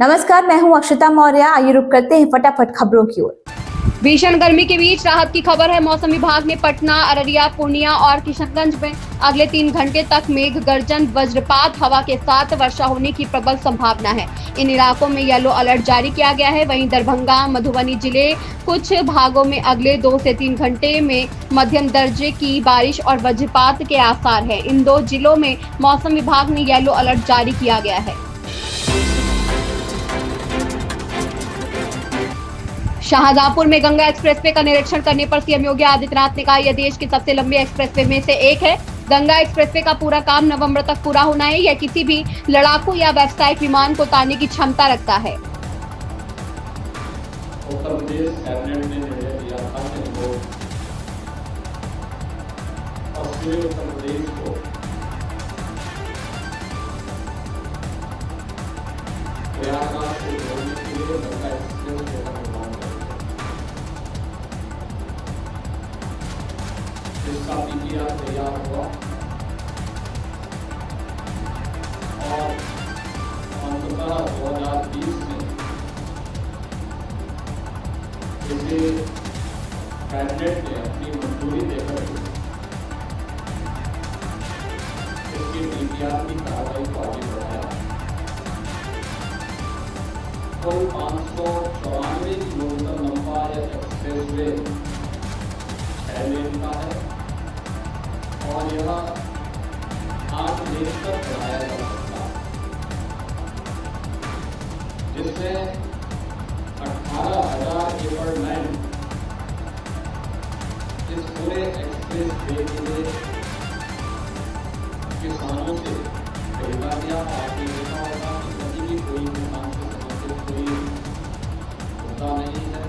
नमस्कार, मैं हूं अक्षता मौर्य। आइए रुक करते हैं फटाफट खबरों की ओर। भीषण गर्मी के बीच राहत की खबर है। मौसम विभाग ने पटना, अररिया, पूर्णिया और किशनगंज में अगले 3 घंटे तक मेघ गर्जन, वज्रपात, हवा के साथ वर्षा होने की प्रबल संभावना है। इन इलाकों में येलो अलर्ट जारी किया गया है। वहीं दरभंगा, मधुबनी जिले कुछ भागों में अगले 2 से 3 घंटे में मध्यम दर्जे की बारिश और वज्रपात के आसार है। इन 2 जिलों में मौसम विभाग ने येलो अलर्ट जारी किया गया है। शाहजहांपुर में गंगा एक्सप्रेसवे का निरीक्षण करने पर सीएम योगी आदित्यनाथ ने कहा, यह देश की सबसे लंबी एक्सप्रेसवे में से एक है। गंगा एक्सप्रेसवे का पूरा काम नवंबर तक पूरा होना है। यह किसी भी लड़ाकू या व्यावसायिक विमान को उतारने की क्षमता रखता है। उत्तर प्रदेश कैबिनेट ने निर्णय लिया था कि वो पश्चिमी उत्तर प्रदेश को प्रयागराज से जोड़ने के लिए गंगा एक्सप्रेस का निर्माण करेगा। इसका पीपीआर तैयार हुआ और अंततः 2020 में इसे कैबिनेट ने अपनी मंजूरी देकर इसके पीपीआर की कार्रवाई को आगे बढ़ाया। कुल 594 किलोमीटर लंबा यह एक्सप्रेसवे 6 लेन का है और यह 8 लेन तक बढ़ाया जा सकता है, जिसमें 18,000 एकड़ लैंड इस पूरे एक्सप्रेस वे के लिए किसानों से खरीदा गया। आपने देखा होगा कि कभी भी कोई किसान से संबंधित कोई मुद्दा नहीं है।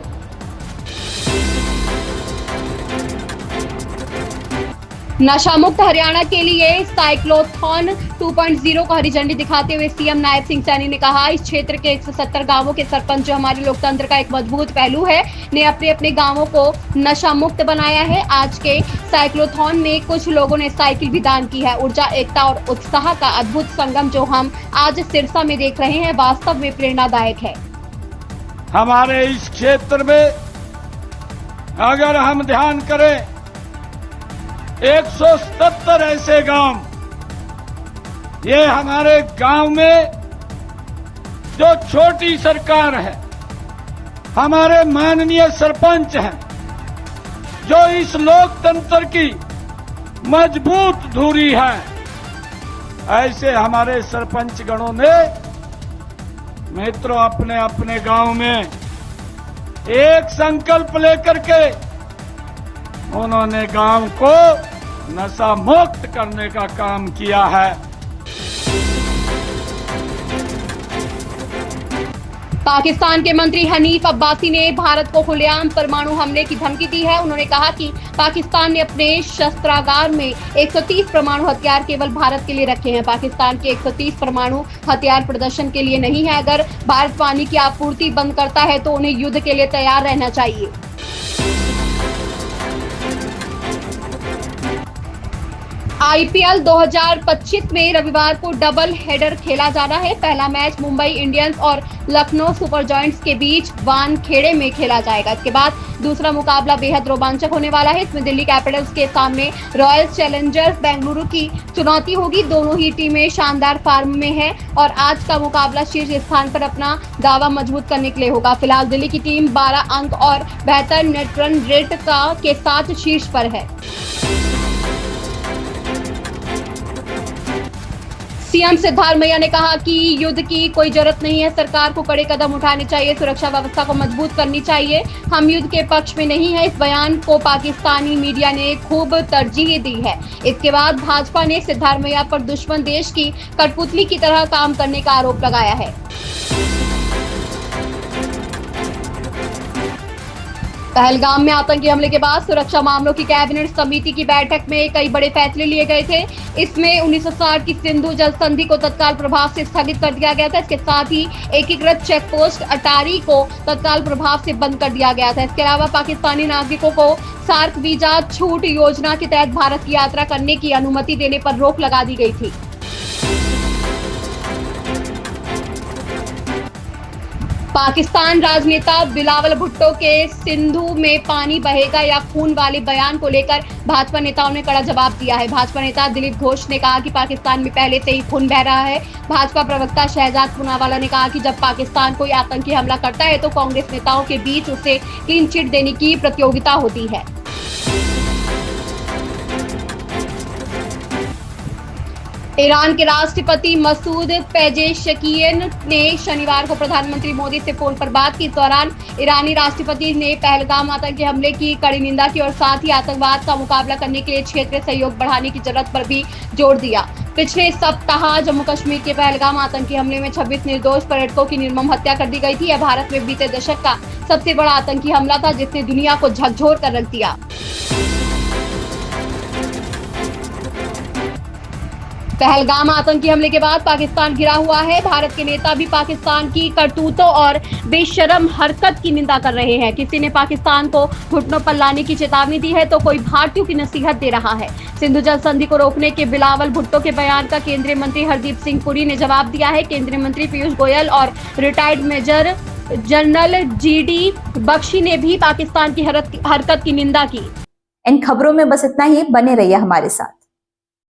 नशा मुक्त हरियाणा के लिए साइक्लोथॉन 2.0 को हरी झंडी दिखाते हुए सीएम नायब सिंह सैनी ने कहा, इस क्षेत्र के 170 गांवों के सरपंच जो हमारे लोकतंत्र का एक मजबूत पहलू है, ने अपने अपने गांवों को नशा मुक्त बनाया है। आज के साइक्लोथॉन में कुछ लोगों ने साइकिल भी दान की है। ऊर्जा, एकता और उत्साह का अद्भुत संगम जो हम आज सिरसा में देख रहे हैं, वास्तव में प्रेरणादायक है। हमारे इस क्षेत्र में अगर हम ध्यान करें, 177 ऐसे गांव, ये हमारे गांव में जो छोटी सरकार है, हमारे माननीय सरपंच हैं, जो इस लोकतंत्र की मजबूत धुरी है, ऐसे हमारे सरपंच गणों ने मित्रों अपने अपने गांव में एक संकल्प लेकर के उन्होंने गांव को नशा मुक्त करने का काम किया है। पाकिस्तान के मंत्री हनीफ अब्बासी ने भारत को खुलेआम परमाणु हमले की धमकी दी है। उन्होंने कहा कि पाकिस्तान ने अपने शस्त्रागार में 130 परमाणु हथियार केवल भारत के लिए रखे हैं। पाकिस्तान के 130 परमाणु हथियार प्रदर्शन के लिए नहीं है। अगर भारत पानी की आपूर्ति बंद करता है तो उन्हें युद्ध के लिए तैयार रहना चाहिए। आईपीएल 2025 में रविवार को डबल हेडर खेला जाना है। पहला मैच मुंबई इंडियंस और लखनऊ सुपर जायंट्स के बीच वानखेड़े में खेला जाएगा। इसके बाद दूसरा मुकाबला बेहद रोमांचक होने वाला है। इसमें दिल्ली कैपिटल्स के सामने रॉयल चैलेंजर्स बेंगलुरु की चुनौती होगी। दोनों ही टीमें शानदार फॉर्म में हैं और आज का मुकाबला शीर्ष स्थान पर अपना दावा मजबूत करने के लिए होगा। फिलहाल दिल्ली की टीम 12 अंक और बेहतर नेट रन रेट के साथ शीर्ष पर है। सीएम सिद्धारमैया ने कहा कि युद्ध की कोई जरूरत नहीं है, सरकार को कड़े कदम उठाने चाहिए, सुरक्षा व्यवस्था को मजबूत करनी चाहिए। हम युद्ध के पक्ष में नहीं है। इस बयान को पाकिस्तानी मीडिया ने खूब तरजीह दी है। इसके बाद भाजपा ने सिद्धारमैया पर दुश्मन देश की कठपुतली की तरह काम करने का आरोप लगाया है। पहलगाम में आतंकी हमले के बाद सुरक्षा मामलों की कैबिनेट समिति की बैठक में कई बड़े फैसले लिए गए थे। इसमें 1960 की सिंधु जल संधि को तत्काल प्रभाव से स्थगित कर दिया गया था। इसके साथ ही एकीकृत चेक पोस्ट अटारी को तत्काल प्रभाव से बंद कर दिया गया था। इसके अलावा पाकिस्तानी नागरिकों को सार्क वीजा छूट योजना के तहत भारत की यात्रा करने की अनुमति देने पर रोक लगा दी गई थी। पाकिस्तान राजनेता बिलावल भुट्टो के सिंधु में पानी बहेगा या खून वाले बयान को लेकर भाजपा नेताओं ने कड़ा जवाब दिया है। भाजपा नेता दिलीप घोष ने कहा कि पाकिस्तान में पहले से ही खून बह रहा है। भाजपा प्रवक्ता शहजाद पूनावाला ने कहा कि जब पाकिस्तान कोई आतंकी हमला करता है तो कांग्रेस नेताओं के बीच उसे क्लीन चिट देने की प्रतियोगिता होती है। ईरान के राष्ट्रपति मसूद पेजेशकियन ने शनिवार को प्रधानमंत्री मोदी से फोन पर बात की। इस दौरान ईरानी राष्ट्रपति ने पहलगाम आतंकी हमले की कड़ी निंदा की और साथ ही आतंकवाद का मुकाबला करने के लिए क्षेत्रीय सहयोग बढ़ाने की जरूरत पर भी जोर दिया। पिछले सप्ताह जम्मू कश्मीर के पहलगाम आतंकी हमले में 26 निर्दोष पर्यटकों की निर्मम हत्या कर दी गई थी। यह भारत में बीते दशक का सबसे बड़ा आतंकी हमला था जिसने दुनिया को झकझोर कर रख दिया। पहलगाम आतंकी हमले के बाद पाकिस्तान घिरा हुआ है। भारत के नेता भी पाकिस्तान की करतूतों और बेशरम हरकत की निंदा कर रहे हैं। किसी ने पाकिस्तान को घुटनों पर लाने की चेतावनी दी है तो कोई भारतीयों की नसीहत दे रहा है। सिंधु जल संधि को रोकने के बिलावल भुट्टो के बयान का केंद्रीय मंत्री हरदीप सिंह पुरी ने जवाब दिया है। केंद्रीय मंत्री पीयूष गोयल और retired major general GD Bakshi ने भी पाकिस्तान की हरकत की निंदा की। इन खबरों में बस इतना ही। बने रहिए हमारे साथ।